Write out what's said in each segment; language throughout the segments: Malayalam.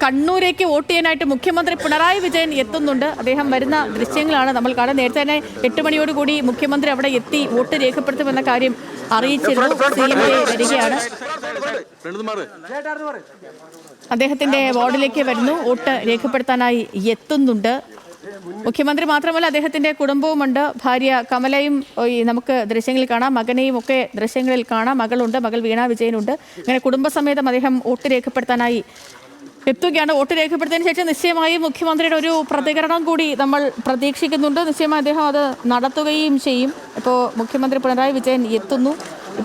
കണ്ണൂരേക്ക് വോട്ട് ചെയ്യാനായിട്ട് മുഖ്യമന്ത്രി പിണറായി വിജയൻ എത്തുന്നുണ്ട്. അദ്ദേഹം വരുന്ന ദൃശ്യങ്ങളാണ് നമ്മൾ കാണുന്നത്. നേരത്തെ തന്നെ 8 മണിയോടുകൂടി മുഖ്യമന്ത്രി അവിടെ എത്തി വോട്ട് രേഖപ്പെടുത്തുമെന്ന കാര്യം അറിയിച്ചിരുന്നു. വരികയാണ്, അദ്ദേഹത്തിന്റെ വാർഡിലേക്ക് വരുന്നു, വോട്ട് രേഖപ്പെടുത്താനായി എത്തുന്നുണ്ട്. മുഖ്യമന്ത്രി മാത്രമല്ല, അദ്ദേഹത്തിന്റെ കുടുംബവുമുണ്ട്. ഭാര്യ കമലയും നമുക്ക് ദൃശ്യങ്ങളിൽ കാണാം, മകനെയും ഒക്കെ ദൃശ്യങ്ങളിൽ കാണാം. മകളുണ്ട്, മകൾ വീണ വിജയനുണ്ട്. അങ്ങനെ കുടുംബസമേതം അദ്ദേഹം വോട്ട് രേഖപ്പെടുത്താനായി എത്തുകയാണ്. വോട്ട് രേഖപ്പെടുത്തിയതിനു ശേഷം നിശ്ചയമായും മുഖ്യമന്ത്രിയുടെ ഒരു പ്രതികരണം കൂടി നമ്മൾ പ്രതീക്ഷിക്കുന്നുണ്ട്. നിശ്ചയമായി അദ്ദേഹം അത് നടത്തുകയും ചെയ്യും. ഇപ്പോൾ മുഖ്യമന്ത്രി പിണറായി വിജയൻ എത്തുന്നു.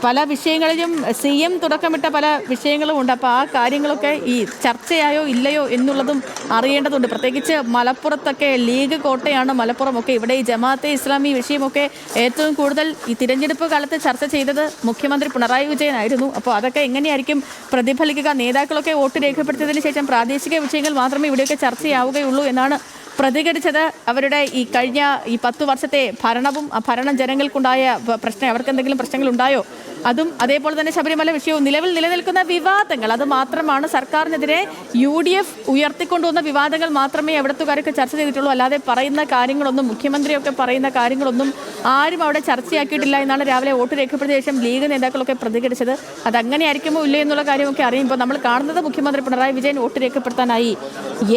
പല വിഷയങ്ങളിലും CM തുടക്കമിട്ട പല വിഷയങ്ങളും ഉണ്ട്. അപ്പോൾ ആ കാര്യങ്ങളൊക്കെ ഈ ചർച്ചയായോ ഇല്ലയോ എന്നുള്ളതും അറിയേണ്ടതുണ്ട്. പ്രത്യേകിച്ച് മലപ്പുറത്തൊക്കെ ലീഗ് കോട്ടയാണ് മലപ്പുറമൊക്കെ. ഇവിടെ ഈ ജമാഅത്തെ ഇസ്ലാമി വിഷയമൊക്കെ ഏറ്റവും കൂടുതൽ ഈ തിരഞ്ഞെടുപ്പ് കാലത്ത് ചർച്ച ചെയ്തത് മുഖ്യമന്ത്രി പിണറായി വിജയനായിരുന്നു. അപ്പോൾ അതൊക്കെ എങ്ങനെയായിരിക്കും പ്രതിഫലിക്കുക? നേതാക്കളൊക്കെ വോട്ട് രേഖപ്പെടുത്തിയതിനു ശേഷം പ്രാദേശിക വിഷയങ്ങൾ മാത്രമേ ഇവിടെയൊക്കെ ചർച്ചയാവുകയുള്ളൂ എന്നാണ് പ്രതികരിച്ചത്. അവരുടെ ഈ കഴിഞ്ഞ 10 വർഷത്തെ ഭരണവും ആ ഭരണം ജനങ്ങൾക്കുണ്ടായ പ്രശ്നം, അവർക്ക് എന്തെങ്കിലും പ്രശ്നങ്ങൾ ഉണ്ടായോ അതും, അതേപോലെ തന്നെ ശബരിമല വിഷയവും, നിലവിൽ നിലനിൽക്കുന്ന വിവാദങ്ങൾ, അത് മാത്രമാണ് സർക്കാരിനെതിരെ UDF ഉയർത്തിക്കൊണ്ടുവന്ന വിവാദങ്ങൾ മാത്രമേ എവിടത്തുകാരൊക്കെ ചർച്ച ചെയ്തിട്ടുള്ളൂ. അല്ലാതെ പറയുന്ന കാര്യങ്ങളൊന്നും, മുഖ്യമന്ത്രിയൊക്കെ പറയുന്ന കാര്യങ്ങളൊന്നും ആരും അവിടെ ചർച്ചയാക്കിയിട്ടില്ല എന്നാണ് രാവിലെ വോട്ട് രേഖപ്പെടുത്തിയ ശേഷം ലീഗ് നേതാക്കളൊക്കെ പ്രതികരിച്ചത്. അതങ്ങനെയായിരിക്കുമോ ഇല്ലേ എന്നുള്ള കാര്യമൊക്കെ അറിയുമ്പോൾ നമ്മൾ കാണുന്നത് മുഖ്യമന്ത്രി പിണറായി വിജയൻ വോട്ട് രേഖപ്പെടുത്താനായി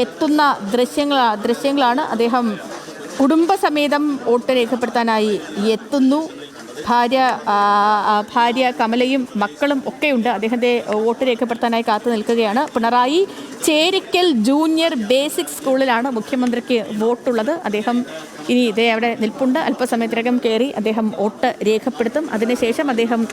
എത്തുന്ന ദൃശ്യങ്ങളാണ്. അദ്ദേഹം കുടുംബസമേതം വോട്ട് രേഖപ്പെടുത്താനായി എത്തുന്നു. ഭാര്യ കമലയും മക്കളും ഒക്കെയുണ്ട്. അദ്ദേഹത്തെ വോട്ട് രേഖപ്പെടുത്താനായി കാത്തു നിൽക്കുകയാണ്. പിണറായി ചേരിക്കൽ ജൂനിയർ ബേസിക് സ്കൂളിലാണ് മുഖ്യമന്ത്രിക്ക് വോട്ടുള്ളത്. അദ്ദേഹം ഇനി ഇതേ അവിടെ നിൽപ്പുണ്ട്. അല്പസമയത്തിനകം കയറി അദ്ദേഹം വോട്ട് രേഖപ്പെടുത്തും. അതിനുശേഷം അദ്ദേഹം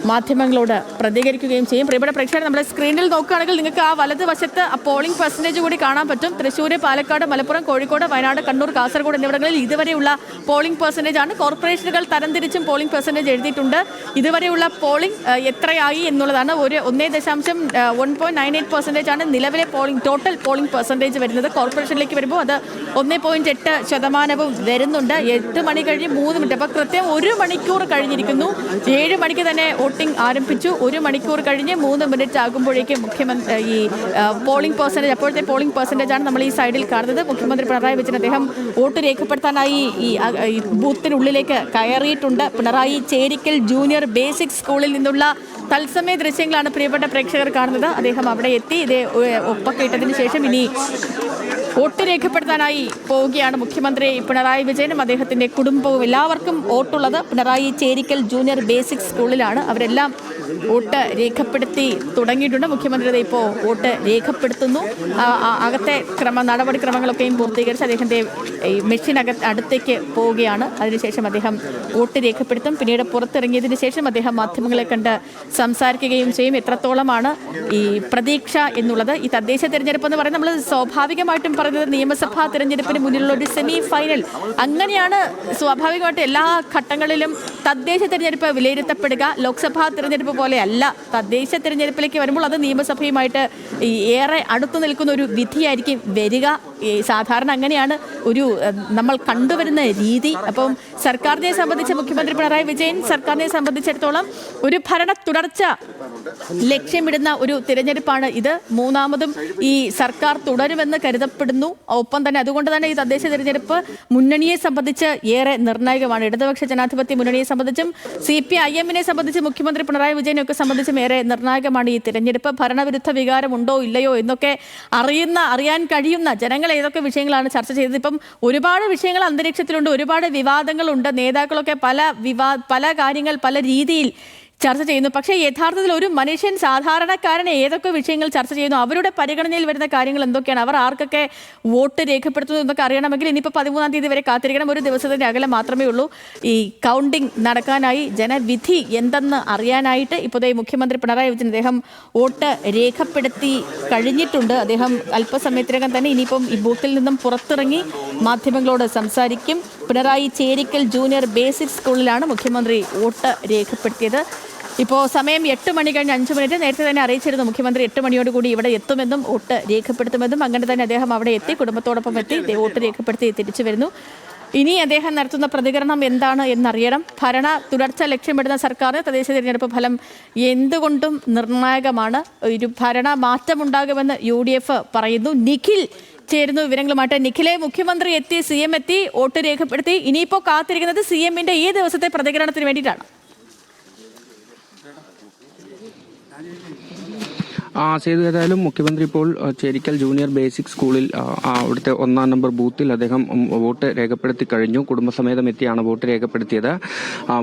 മാധ്യമങ്ങളോട് പ്രതികരിക്കുകയും ചെയ്യും. പ്രിയപ്പെട്ട പ്രേക്ഷകർ, നമ്മുടെ സ്ക്രീനിൽ നോക്കുകയാണെങ്കിൽ നിങ്ങൾക്ക് ആ വലതുവശത്ത് ആ പോളിംഗ് പെർസെൻറ്റേജ് കൂടി കാണാൻ പറ്റും. തൃശ്ശൂർ, പാലക്കാട്, മലപ്പുറം, കോഴിക്കോട്, വയനാട്, കണ്ണൂർ, കാസർഗോഡ് എന്നിവിടങ്ങളിൽ ഇതുവരെയുള്ള പോളിംഗ് പെർസെൻറ്റേജ് ആണ്. കോർപ്പറേഷനുകൾ തരംതിരിച്ചും പോളിംഗ് പെർസെൻറ്റേജ് എഴുതിയിട്ടുണ്ട്. ഇതുവരെയുള്ള പോളിംഗ് എത്രയായി എന്നുള്ളതാണ്. 1.98% ആണ് നിലവിലെ ടോട്ടൽ പോളിംഗ് പെർസെൻറ്റേജ് വരുന്നത്. കോർപ്പറേഷനിലേക്ക് വരുമ്പോൾ അത് 1.8% വരുന്നുണ്ട്. 8 മണി കഴിഞ്ഞ് 3 മിനിറ്റ്, അപ്പോൾ കൃത്യം 1 മണിക്കൂർ കഴിഞ്ഞിരിക്കുന്നു. 7 മണിക്ക് തന്നെ വോട്ടിംഗ് ആരംഭിച്ചു. 1 മണിക്കൂർ കഴിഞ്ഞ് 3 മിനിറ്റ് ആകുമ്പോഴേക്കും ഈ പോളിംഗ് പെർസെൻറ്റേജ്, അപ്പോഴത്തെ പോളിംഗ് പെർസെൻറ്റേജ് ആണ് നമ്മൾ ഈ സൈഡിൽ കാണുന്നത്. മുഖ്യമന്ത്രി പിണറായി വിജയൻ അദ്ദേഹം വോട്ട് രേഖപ്പെടുത്താനായി ഈ ബൂത്തിനുള്ളിലേക്ക് കയറിയിട്ടുണ്ട്. പിണറായി ചേരിക്കൽ ജൂനിയർ ബേസിക് സ്കൂളിൽ നിന്നുള്ള തത്സമയ ദൃശ്യങ്ങളാണ് പ്രിയപ്പെട്ട പ്രേക്ഷകർ കാണുന്നത്. അദ്ദേഹം അവിടെ എത്തി. ഇതേ ഒപ്പൊക്കെ ഇട്ടതിന് ശേഷം ഇനി വോട്ട് രേഖപ്പെടുത്താനായി പോവുകയാണ് മുഖ്യമന്ത്രി പിണറായി വിജയനും അദ്ദേഹത്തിന്റെ കുടുംബവും. എല്ലാവർക്കും വോട്ടുള്ളത് പിണറായി ചേരിക്കൽ ജൂനിയർ ബേസിക് സ്കൂളിലാണ്. അവരെല്ലാം വോട്ട് രേഖപ്പെടുത്തി തുടങ്ങിയിട്ടുണ്ട്. മുഖ്യമന്ത്രി ഇപ്പോൾ വോട്ട് രേഖപ്പെടുത്തുന്നു. അകത്തെ നടപടിക്രമങ്ങളൊക്കെയും പൂർത്തീകരിച്ച് അദ്ദേഹത്തിന്റെ മെഷീൻ അടുത്തേക്ക് പോവുകയാണ്. അതിനുശേഷം അദ്ദേഹം വോട്ട് രേഖപ്പെടുത്തും. പിന്നീട് പുറത്തിറങ്ങിയതിനു ശേഷം അദ്ദേഹം മാധ്യമങ്ങളെ കണ്ട് സംസാരിക്കുകയും ചെയ്യും. എത്രത്തോളമാണ് ഈ പ്രതീക്ഷ എന്നുള്ളത്. ഈ തദ്ദേശ തിരഞ്ഞെടുപ്പ് എന്ന് പറയുന്നത് നമ്മൾ സ്വാഭാവികമായിട്ടും പറയുന്നത് നിയമസഭാ തിരഞ്ഞെടുപ്പിന് മുന്നിലുള്ള ഒരു സെമി ഫൈനൽ, അങ്ങനെയാണ് സ്വാഭാവികമായിട്ട് എല്ലാ ഘട്ടങ്ങളിലും തദ്ദേശ തിരഞ്ഞെടുപ്പ് വിലയിരുത്തപ്പെടുക. ലോക്സഭാ തിരഞ്ഞെടുപ്പ് പോലെയല്ല. തദ്ദേശ തിരഞ്ഞെടുപ്പിലേക്ക് വരുമ്പോൾ അത് നിയമസഭയുമായിട്ട് ഏറെ അടുത്തു നിൽക്കുന്ന ഒരു വിധിയായിരിക്കും വരിക. സാധാരണ അങ്ങനെയാണ് നമ്മൾ കണ്ടുവരുന്ന രീതി. അപ്പം സർക്കാരിനെ സംബന്ധിച്ച് മുഖ്യമന്ത്രി പിണറായി വിജയൻ സർക്കാരിനെ സംബന്ധിച്ചിടത്തോളം ഒരു ഭരണ തുടർച്ച ലക്ഷ്യമിടുന്ന ഒരു തിരഞ്ഞെടുപ്പാണ് ഇത്. മൂന്നാമതും ഈ സർക്കാർ തുടരുമെന്ന് കരുതപ്പെടുന്നു. ഒപ്പം തന്നെ അതുകൊണ്ട് തന്നെ ഈ തദ്ദേശ തിരഞ്ഞെടുപ്പ് മുന്നണിയെ സംബന്ധിച്ച് ഏറെ നിർണായകമാണ്. ഇടതുപക്ഷ ജനാധിപത്യ മുന്നണിയെ സംബന്ധിച്ചും CPIM-നെ സംബന്ധിച്ച് മുഖ്യമന്ത്രി പിണറായി വിജയനെയൊക്കെ സംബന്ധിച്ചും ഏറെ നിർണായകമാണ് ഈ തിരഞ്ഞെടുപ്പ്. ഭരണവിരുദ്ധ വികാരം ഉണ്ടോ ഇല്ലയോ എന്നൊക്കെ അറിയാൻ കഴിയുന്ന ജനങ്ങൾ ഏതൊക്കെ വിഷയങ്ങളാണ് ചർച്ച ചെയ്തത്. ഇപ്പം ഒരുപാട് വിഷയങ്ങൾ അന്തരീക്ഷത്തിലുണ്ട്, ഒരുപാട് വിവാദങ്ങളുണ്ട്. നേതാക്കളൊക്കെ പല കാര്യങ്ങൾ പല രീതിയിൽ ചർച്ച ചെയ്യുന്നു. പക്ഷേ യഥാർത്ഥത്തിൽ ഒരു മനുഷ്യൻ സാധാരണക്കാരനെ ഏതൊക്കെ വിഷയങ്ങൾ ചർച്ച ചെയ്യുന്നു, അവരുടെ പരിഗണനയിൽ വരുന്ന കാര്യങ്ങൾ എന്തൊക്കെയാണ്, അവർ ആർക്കൊക്കെ വോട്ട് രേഖപ്പെടുത്തുന്നു എന്നൊക്കെ അറിയണമെങ്കിൽ ഇനിയിപ്പോൾ 13-ാം തീയതി വരെ കാത്തിരിക്കണം. ഒരു ദിവസത്തിൻ്റെ അകലം മാത്രമേ ഉള്ളൂ ഈ കൗണ്ടിംഗ് നടക്കാനായി. ജനവിധി എന്തെന്ന് അറിയാനായിട്ട് ഇപ്പോൾ മുഖ്യമന്ത്രി പിണറായി വിജയൻ അദ്ദേഹം വോട്ട് രേഖപ്പെടുത്തി കഴിഞ്ഞിട്ടുണ്ട്. അദ്ദേഹം അല്പസമയത്തിനകം തന്നെ ഇനിയിപ്പം ഈ ബൂത്തിൽ നിന്നും പുറത്തിറങ്ങി മാധ്യമങ്ങളോട് സംസാരിക്കും. പിണറായി ചേരിക്കൽ ജൂനിയർ ബേസിക് സ്കൂളിലാണ് മുഖ്യമന്ത്രി വോട്ട് രേഖപ്പെടുത്തിയത്. ഇപ്പോൾ സമയം 8 മണി കഴിഞ്ഞ് 5 മിനിറ്റ്. നേരത്തെ തന്നെ അറിയിച്ചിരുന്നു മുഖ്യമന്ത്രി 8 മണിയോടുകൂടി ഇവിടെ എത്തുമെന്നും വോട്ട് രേഖപ്പെടുത്തുമെന്നും. അങ്ങനെ തന്നെ അദ്ദേഹം അവിടെ എത്തി, കുടുംബത്തോടൊപ്പം എത്തി വോട്ട് രേഖപ്പെടുത്തി തിരിച്ചു വരുന്നു. ഇനി അദ്ദേഹം നടത്തുന്ന പ്രതികരണം എന്താണ് എന്നറിയണം. ഭരണ തുടർച്ച ലക്ഷ്യമിടുന്ന സർക്കാരിന് തദ്ദേശ തിരഞ്ഞെടുപ്പ് ഫലം എന്തുകൊണ്ടും നിർണായകമാണ്. ഒരു ഭരണ മാറ്റമുണ്ടാകുമെന്ന് UDF പറയുന്നു. നിഖിൽ ചേരുന്നു വിവരങ്ങളുമായിട്ട്. നിഖിലെ, മുഖ്യമന്ത്രി എത്തി, CM എത്തി, വോട്ട് രേഖപ്പെടുത്തി. ഇനിയിപ്പോൾ കാത്തിരിക്കുന്നത് CM-ന്റെ ഈ ദിവസത്തെ പ്രതികരണത്തിന് വേണ്ടിയിട്ടാണ്. ചെയ്തു. ഏതായാലും മുഖ്യമന്ത്രി ഇപ്പോൾ ചേരിക്കൽ ജൂനിയർ ബേസിക് സ്കൂളിൽ അവിടുത്തെ 1-ാം നമ്പർ ബൂത്തിൽ അദ്ദേഹം വോട്ട് രേഖപ്പെടുത്തി കഴിഞ്ഞു. കുടുംബസമേതം എത്തിയാണ് വോട്ട് രേഖപ്പെടുത്തിയത്.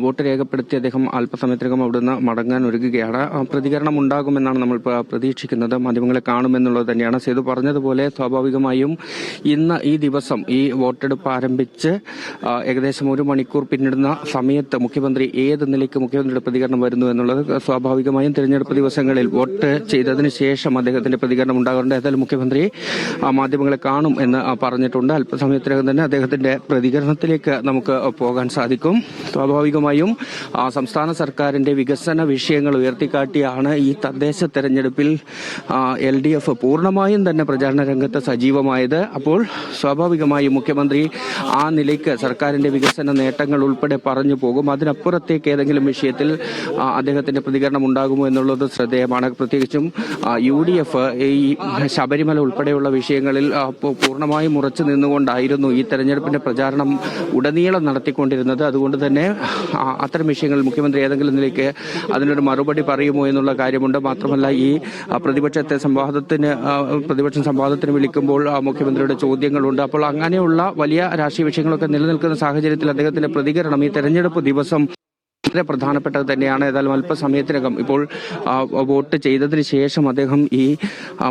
വോട്ട് രേഖപ്പെടുത്തി അദ്ദേഹം അല്പസമയത്തിനകം അവിടുന്ന് മടങ്ങാൻ ഒരുങ്ങുകയാണ്. പ്രതികരണം ഉണ്ടാകുമെന്നാണ് നമ്മൾ പ്രതീക്ഷിക്കുന്നത്. മാധ്യമങ്ങളെ കാണുമെന്നുള്ളത് തന്നെയാണ്. സേതു പറഞ്ഞതുപോലെ സ്വാഭാവികമായും ഇന്ന് ഈ ദിവസം ഈ വോട്ടെടുപ്പ് ആരംഭിച്ച് ഏകദേശം 1 മണിക്കൂർ പിന്നിടുന്ന സമയത്ത് മുഖ്യമന്ത്രി ഏത് നിലയ്ക്ക് മുഖ്യമന്ത്രിയുടെ പ്രതികരണം വരുന്നു എന്നുള്ളത് സ്വാഭാവികമായും തിരഞ്ഞെടുപ്പ് ദിവസങ്ങളിൽ വോട്ട് ചെയ്തതിന് ശേഷം അദ്ദേഹത്തിന്റെ പ്രതികരണം ഉണ്ടാകാറുണ്ട്. ഏതായാലും മുഖ്യമന്ത്രി മാധ്യമങ്ങളെ കാണും എന്ന് പറഞ്ഞിട്ടുണ്ട്. അല്പസമയത്തിനകം തന്നെ അദ്ദേഹത്തിന്റെ പ്രതികരണത്തിലേക്ക് നമുക്ക് പോകാൻ സാധിക്കും. സ്വാഭാവികമായും സംസ്ഥാന സർക്കാരിന്റെ വികസന വിഷയങ്ങൾ ഉയർത്തിക്കാട്ടിയാണ് ഈ തദ്ദേശ തെരഞ്ഞെടുപ്പിൽ LDF പൂർണ്ണമായും തന്നെ പ്രചാരണ രംഗത്ത് സജീവമായത്. അപ്പോൾ സ്വാഭാവികമായും മുഖ്യമന്ത്രി ആ നിലയ്ക്ക് സർക്കാരിന്റെ വികസന നേട്ടങ്ങൾ ഉൾപ്പെടെ പറഞ്ഞു പോകും. അതിനപ്പുറത്തേക്ക് ഏതെങ്കിലും വിഷയത്തിൽ അദ്ദേഹത്തിന്റെ പ്രതികരണം ഉണ്ടാകുമോ എന്നുള്ളത് ശ്രദ്ധേയമാണ്. പ്രത്യേകിച്ചും UDF ഈ ശബരിമല ഉൾപ്പെടെയുള്ള വിഷയങ്ങളിൽ പൂർണ്ണമായും ഉറച്ചു നിന്നുകൊണ്ടായിരുന്നു ഈ തെരഞ്ഞെടുപ്പിന്റെ പ്രചാരണം ഉടനീളം നടത്തിക്കൊണ്ടിരുന്നത്. അതുകൊണ്ട് തന്നെ അത്തരം വിഷയങ്ങളിൽ മുഖ്യമന്ത്രി ഏതെങ്കിലും നിലയ്ക്ക് അതിനൊരു മറുപടി പറയുമോ എന്നുള്ള കാര്യമുണ്ട്. മാത്രമല്ല ഈ പ്രതിപക്ഷം സംവാദത്തിന് വിളിക്കുമ്പോൾ മുഖ്യമന്ത്രിയുടെ ചോദ്യങ്ങളുണ്ട്. അപ്പോൾ അങ്ങനെയുള്ള വലിയ രാഷ്ട്രീയ വിഷയങ്ങളൊക്കെ നിലനിൽക്കുന്ന സാഹചര്യത്തിൽ അദ്ദേഹത്തിന്റെ പ്രതികരണം ഈ തെരഞ്ഞെടുപ്പ് ദിവസം വളരെ പ്രധാനപ്പെട്ടത് തന്നെയാണ്. ഏതായാലും അല്പസമയത്തിനകം ഇപ്പോൾ വോട്ട് ചെയ്തതിന് ശേഷം അദ്ദേഹം ഈ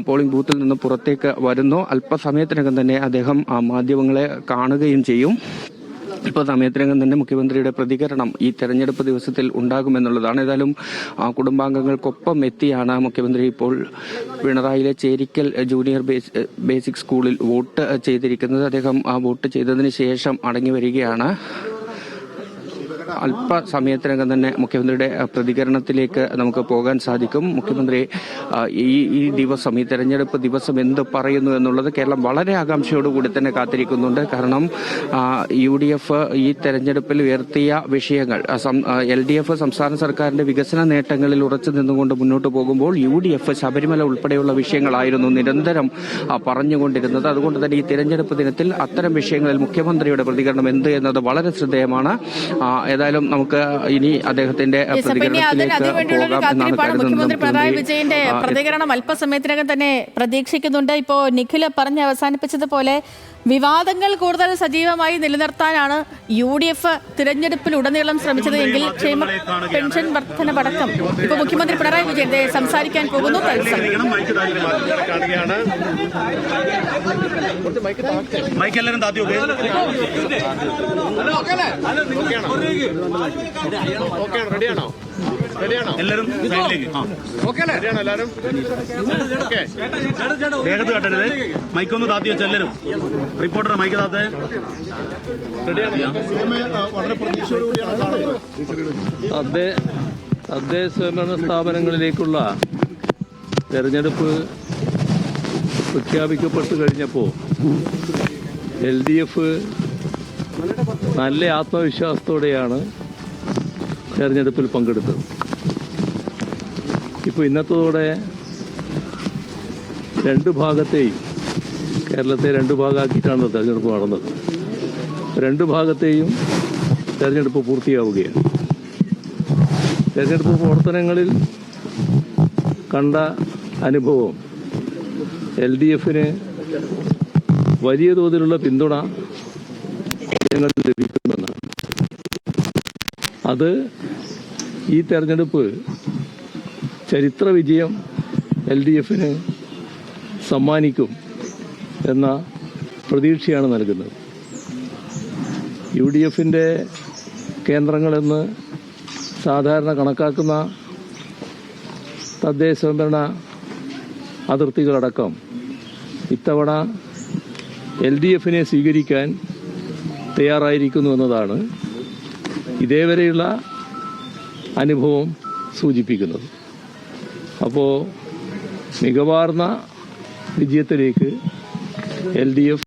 പോളിംഗ് ബൂത്തിൽ നിന്ന് പുറത്തേക്ക് വരുന്നു. അല്പസമയത്തിനകം തന്നെ അദ്ദേഹം മാധ്യമങ്ങളെ കാണുകയും ചെയ്യും. സമയത്തിനകം തന്നെ മുഖ്യമന്ത്രിയുടെ പ്രതികരണം ഈ തെരഞ്ഞെടുപ്പ് ദിവസത്തിൽ ഉണ്ടാകുമെന്നുള്ളതാണ്. ഏതായാലും കുടുംബാംഗങ്ങൾക്കൊപ്പം എത്തിയാണ് മുഖ്യമന്ത്രി ഇപ്പോൾ പിണറായിയിലെ ചേരിക്കൽ ജൂനിയർ ബേസിക് സ്കൂളിൽ വോട്ട് ചെയ്തിരിക്കുന്നത്. അദ്ദേഹം വോട്ട് ചെയ്തതിന് ശേഷം മടങ്ങി വരികയാണ്. അല്പസമയത്തിനകം തന്നെ മുഖ്യമന്ത്രിയുടെ പ്രതികരണത്തിലേക്ക് നമുക്ക് പോകാൻ സാധിക്കും. മുഖ്യമന്ത്രി ഈ ദിവസം, ഈ തെരഞ്ഞെടുപ്പ് ദിവസം എന്ത് പറയുന്നു എന്നുള്ളത് കേരളം വളരെ ആകാംക്ഷയോടുകൂടി തന്നെ കാത്തിരിക്കുന്നുണ്ട്. കാരണം UDF ഈ തെരഞ്ഞെടുപ്പിൽ ഉയർത്തിയ വിഷയങ്ങൾ, LDF സംസ്ഥാന സർക്കാരിന്റെ വികസന നേട്ടങ്ങളിൽ ഉറച്ചു നിന്നുകൊണ്ട് മുന്നോട്ട് പോകുമ്പോൾ UDF ശബരിമല ഉൾപ്പെടെയുള്ള വിഷയങ്ങളായിരുന്നു നിരന്തരം പറഞ്ഞുകൊണ്ടിരുന്നത്. അതുകൊണ്ട് തന്നെ ഈ തിരഞ്ഞെടുപ്പ് ദിനത്തിൽ അത്തരം വിഷയങ്ങളിൽ മുഖ്യമന്ത്രിയുടെ പ്രതികരണം എന്ത് എന്നത് വളരെ ശ്രദ്ധേയമാണ്. ഏതായാലും നമുക്ക് ഇനി അദ്ദേഹത്തിന്റെ പ്രതികരണത്തിലേക്ക് പോകാം എന്നാണ് മുഖ്യമന്ത്രി പിണറായി വിജയന്റെ പ്രതികരണം അല്പസമയത്തിനകം തന്നെ പ്രതീക്ഷിക്കുന്നുണ്ട്. ഇപ്പോ നിഖിൽ പറഞ്ഞ് അവസാനിപ്പിച്ചതുപോലെ വിവാദങ്ങൾ കൂടുതൽ സജീവമായി നിലനിർത്താനാണ് UDF തിരഞ്ഞെടുപ്പിലുടനീളം ശ്രമിച്ചത് എങ്കിൽ ക്ഷേമ പെൻഷൻ വർധനവടക്കം ഇപ്പൊ മുഖ്യമന്ത്രി പിണറായി വിജയൻ സംസാരിക്കാൻ പോകുന്നു. എല്ലാവരും വേഗത്ത് കട്ടരുത്. മൈക്കൊന്ന് താത്തി വെച്ച എല്ലാവരും. റിപ്പോർട്ടർ മൈക്ക് താത്തേ. തദ്ദേശ സ്വയംഭരണ സ്ഥാപനങ്ങളിലേക്കുള്ള തെരഞ്ഞെടുപ്പ് പ്രഖ്യാപിക്കപ്പെട്ടു കഴിഞ്ഞപ്പോൾ LDF നല്ല ആത്മവിശ്വാസത്തോടെയാണ് തെരഞ്ഞെടുപ്പിൽ പങ്കെടുത്തത്. ഇപ്പോൾ ഇന്നത്തോടെ രണ്ട് ഭാഗത്തെയും, കേരളത്തെ രണ്ട് ഭാഗമാക്കിയിട്ടാണ് തെരഞ്ഞെടുപ്പ് നടന്നത്. രണ്ട് ഭാഗത്തെയും തെരഞ്ഞെടുപ്പ് പൂർത്തിയാവുകയാണ്. തെരഞ്ഞെടുപ്പ് പ്രവർത്തനങ്ങളിൽ കണ്ട അനുഭവം LDF-ന് വലിയ തോതിലുള്ള പിന്തുണ ജനങ്ങളിൽ ലഭിക്കുമെന്നാണ്. അത് ഈ തെരഞ്ഞെടുപ്പ് ചരിത്ര വിജയം LDF-ന് സമ്മാനിക്കും എന്ന പ്രതീക്ഷയാണ് നൽകുന്നത്. UDF-ന്റെ കേന്ദ്രങ്ങളെന്ന് സാധാരണ കണക്കാക്കുന്ന തദ്ദേശ സ്വയംഭരണ അതിർത്തികളടക്കം ഇത്തവണ LDF-നെ സ്വീകരിക്കാൻ തയ്യാറായിരിക്കുന്നു എന്നതാണ് ഇതേവരെയുള്ള അനുഭവം സൂചിപ്പിക്കുന്നത്. അപ്പോൾ മികവാർന്ന വിജയത്തിലേക്ക് LDF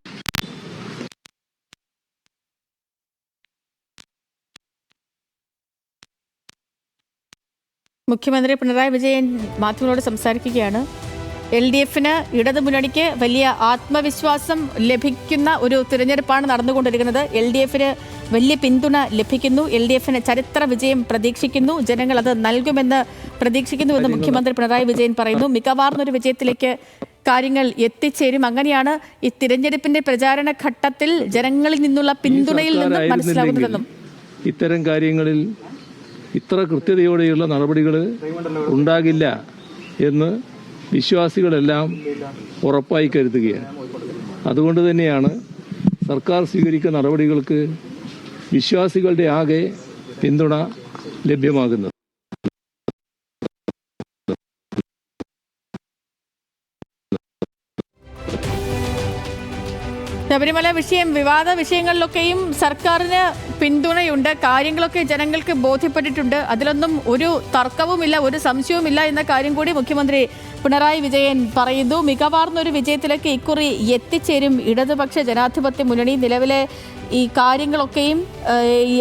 മുഖ്യമന്ത്രി പിണറായി വിജയൻ മാധ്യമങ്ങളോട് സംസാരിക്കുകയാണ്. LDF-ന് ഇടതു മുന്നണിക്ക് വലിയ ആത്മവിശ്വാസം ലഭിക്കുന്ന ഒരു തിരഞ്ഞെടുപ്പാണ് നടന്നുകൊണ്ടിരിക്കുന്നത്. LDF-ന് വലിയ പിന്തുണ ലഭിക്കുന്നു. LDF-ന് ചരിത്ര വിജയം പ്രതീക്ഷിക്കുന്നു. ജനങ്ങൾ അത് നൽകുമെന്ന് പ്രതീക്ഷിക്കുന്നുവെന്ന് മുഖ്യമന്ത്രി പിണറായി വിജയൻ പറയുന്നു. മികവാർന്നൊരു വിജയത്തിലേക്ക് കാര്യങ്ങൾ എത്തിച്ചേരും. അങ്ങനെയാണ് ഈ തിരഞ്ഞെടുപ്പിന്റെ പ്രചാരണ ഘട്ടത്തിൽ ജനങ്ങളിൽ നിന്നുള്ള പിന്തുണയിൽ നിന്ന് മനസ്സിലാകുന്നതെന്നും ഇത്തരം കാര്യങ്ങളിൽ ഇത്ര കൃത്യതയോടെയുള്ള നടപടികൾ ഉണ്ടാകില്ല എന്ന് വിശ്വാസികളെല്ലാം ഉറപ്പായി കരുതുകയാണ്. അതുകൊണ്ട് തന്നെയാണ് സർക്കാർ സ്വീകരിക്കുന്ന നടപടികൾക്ക് വിശ്വാസികളുടെ ആകെ പിന്തുണ ലഭ്യമാകുന്നത്. ശബരിമല വിഷയം, വിവാദ വിഷയങ്ങളിലൊക്കെയും സർക്കാരിന് പിന്തുണയുണ്ട്. കാര്യങ്ങളൊക്കെ ജനങ്ങൾക്ക് ബോധ്യപ്പെട്ടിട്ടുണ്ട്. അതിലൊന്നും ഒരു തർക്കവുമില്ല, ഒരു സംശയവുമില്ല എന്ന കാര്യം കൂടി മുഖ്യമന്ത്രി പിണറായി വിജയൻ പറയുന്നു. മികവാർന്നൊരു വിജയത്തിലേക്ക് ഇക്കുറി എത്തിച്ചേരും ഇടതുപക്ഷ ജനാധിപത്യ മുന്നണി. നിലവിലെ ഈ കാര്യങ്ങളൊക്കെയും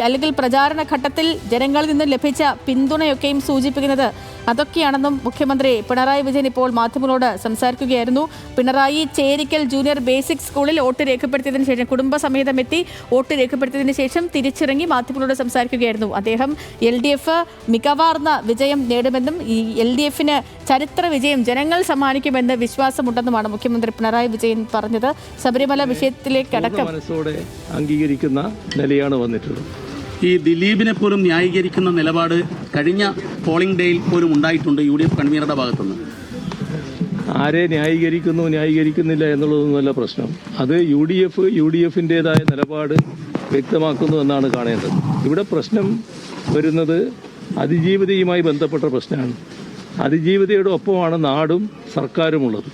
അല്ലെങ്കിൽ പ്രചാരണ ഘട്ടത്തിൽ ജനങ്ങളിൽ നിന്ന് ലഭിച്ച പിന്തുണയൊക്കെയും സൂചിപ്പിക്കുന്നത് അതൊക്കെയാണെന്നും മുഖ്യമന്ത്രി പിണറായി വിജയൻ ഇപ്പോൾ മാധ്യമങ്ങളോട് സംസാരിക്കുകയായിരുന്നു. പിണറായി ചേരിക്കൽ ജൂനിയർ ബേസിക് സ്കൂളിൽ വോട്ട് രേഖപ്പെടുത്തിയതിനു ശേഷം കുടുംബസമേതം എത്തി വോട്ട് രേഖപ്പെടുത്തിയതിനു ശേഷം തിരിച്ചിറങ്ങി മാധ്യമങ്ങളോട് സംസാരിക്കുകയായിരുന്നു അദ്ദേഹം. LDF മികവാർന്ന വിജയം നേടുമെന്നും ഈ LDF-ന് ചരിത്ര വിജയം ജനങ്ങൾ സമ്മാനിക്കുമെന്ന് വിശ്വാസമുണ്ടെന്നുമാണ് മുഖ്യമന്ത്രി പിണറായി വിജയൻ പറഞ്ഞത്. ശബരിമല വിഷയത്തിലേക്കടക്കം മനസ്സോടെ അംഗീകരിക്കുന്ന നിലയാണ് വന്നിട്ടുള്ളത്. ഈ ദിലീപിനെ പോലും ന്യായീകരിക്കുന്ന നിലപാട് കഴിഞ്ഞ പോളിംഗ് ഡേയിൽ പോലും ഉണ്ടായിട്ടുണ്ട് UDF കൺവീനറുടെ ഭാഗത്തുനിന്ന്. ആരെ ന്യായീകരിക്കുന്നു ന്യായീകരിക്കുന്നില്ല എന്നുള്ളതൊന്നുമല്ല പ്രശ്നം. അത് UDF-ൻ്റെതായ നിലപാട് വ്യക്തമാക്കുന്നു എന്നാണ് കാണേണ്ടത്. ഇവിടെ പ്രശ്നം വരുന്നത് അതിജീവിതയുമായി ബന്ധപ്പെട്ട പ്രശ്നമാണ്. അതിജീവിതയുടെ ഒപ്പമാണ് നാടും സർക്കാരും ഉള്ളത്.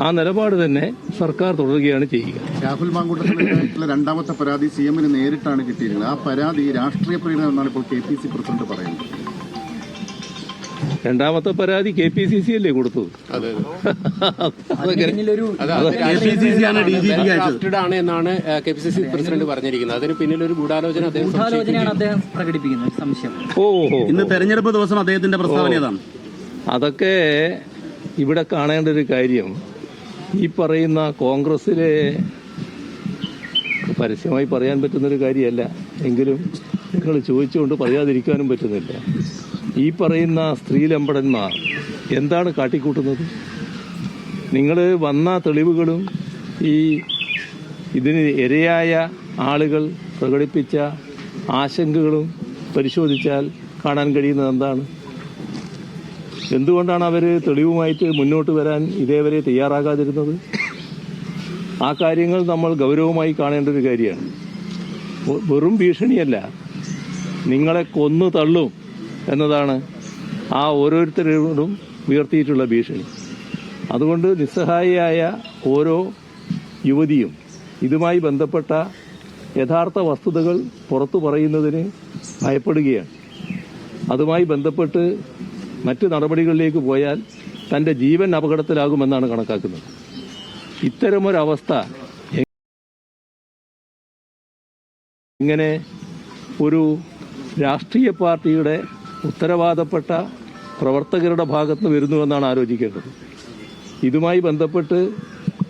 ആ നിലപാട് തന്നെ സർക്കാർ തുടരുകയാണ് ചെയ്യുക. രാഹുൽ മാങ്കൂട്ടത്തിലുള്ള രണ്ടാമത്തെ പരാതി CM-ന് നേരിട്ടാണ് കിട്ടിയിരുന്നത്. ആ പരാതി രാഷ്ട്രീയ പ്രേരിതം എന്നാണ് ഇപ്പോൾ KPC പ്രസിഡന്റ് പറയുന്നത്. രണ്ടാമത്തെ പരാതി KPCC അല്ലേ കൊടുത്തത്? ആണ് എന്നാണ് KPCC പ്രസിഡന്റ് പറഞ്ഞിരിക്കുന്നത്. അതിന് പിന്നിൽ ഒരു ഗൂഢാലോചനയാണ് അദ്ദേഹം പ്രകടിപ്പിക്കുന്നത്. സംശയം. ഓഹോ, ഇന്ന് തെരഞ്ഞെടുപ്പ് ദിവസം അദ്ദേഹത്തിന്റെ പ്രസ്താവന ഏതാണ്? അതൊക്കെ ഇവിടെ കാണേണ്ട ഒരു കാര്യം. ഈ പറയുന്ന കോൺഗ്രസിലെ പരസ്യമായി പറയാൻ പറ്റുന്നൊരു കാര്യമല്ല, എങ്കിലും നിങ്ങൾ ചോദിച്ചുകൊണ്ട് പറയാതിരിക്കാനും പറ്റുന്നില്ല. ഈ പറയുന്ന സ്ത്രീലമ്പടന്മാർ എന്താണ് കാട്ടിക്കൂട്ടുന്നത്? നിങ്ങൾ വന്ന തെളിവുകളും ഇതിന് ഇരയായ ആളുകൾ പ്രകടിപ്പിച്ച ആശങ്കകളും പരിശോധിച്ചാൽ കാണാൻ കഴിയുന്നത് എന്താണ്? എന്തുകൊണ്ടാണ് അവർ തെളിവുമായിട്ട് മുന്നോട്ട് വരാൻ ഇതേവരെ തയ്യാറാകാതിരുന്നത്? ആ കാര്യങ്ങൾ നമ്മൾ ഗൗരവമായി കാണേണ്ട ഒരു കാര്യമാണ്. വെറും ഭീഷണിയല്ല, നിങ്ങളെ കൊന്നു തള്ളും എന്നതാണ് ആ ഓരോരുത്തരോടും ഉയർത്തിയിട്ടുള്ള ഭീഷണി. അതുകൊണ്ട് നിസ്സഹായിയായ ഓരോ യുവതിയും ഇതുമായി ബന്ധപ്പെട്ട യഥാർത്ഥ വസ്തുതകൾ പുറത്തു പറയുന്നതിന് ഭയപ്പെടുകയാണ്. അതുമായി ബന്ധപ്പെട്ട് മറ്റ് നടപടികളിലേക്ക് പോയാൽ തൻ്റെ ജീവൻ അപകടത്തിലാകുമെന്നാണ് കണക്കാക്കുന്നത്. ഇത്തരമൊരവസ്ഥ ഇങ്ങനെ ഒരു രാഷ്ട്രീയ പാർട്ടിയുടെ ഉത്തരവാദപ്പെട്ട പ്രവർത്തകരുടെ ഭാഗത്ത് വരുന്നുവെന്നാണ് ആലോചിക്കേണ്ടത്. ഇതുമായി ബന്ധപ്പെട്ട്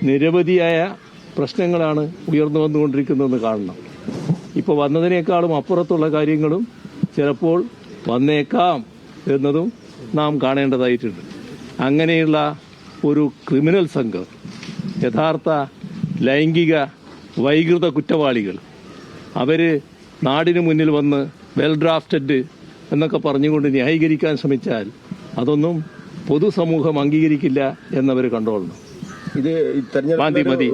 നിരവധിയായ പ്രശ്നങ്ങളാണ് ഉയർന്നു വന്നുകൊണ്ടിരിക്കുന്നതെന്ന് കാണണം. ഇപ്പോൾ വന്നതിനേക്കാളും അപ്പുറത്തുള്ള കാര്യങ്ങളും ചിലപ്പോൾ വന്നേക്കാം എന്നതും നാം കാണേണ്ടതായിട്ടുണ്ട്. അങ്ങനെയുള്ള ഒരു ക്രിമിനൽ സംഘം, യഥാർത്ഥ ലൈംഗിക വൈകൃത കുറ്റവാളികൾ, അവർ നാടിന് മുന്നിൽ വന്ന് വെൽ ഡ്രാഫ്റ്റഡ് എന്നൊക്കെ പറഞ്ഞുകൊണ്ട് ന്യായീകരിക്കാൻ ശ്രമിച്ചാൽ അതൊന്നും പൊതുസമൂഹം അംഗീകരിക്കില്ല എന്നവർ കണ്ടോളണം. ഇത് മതി.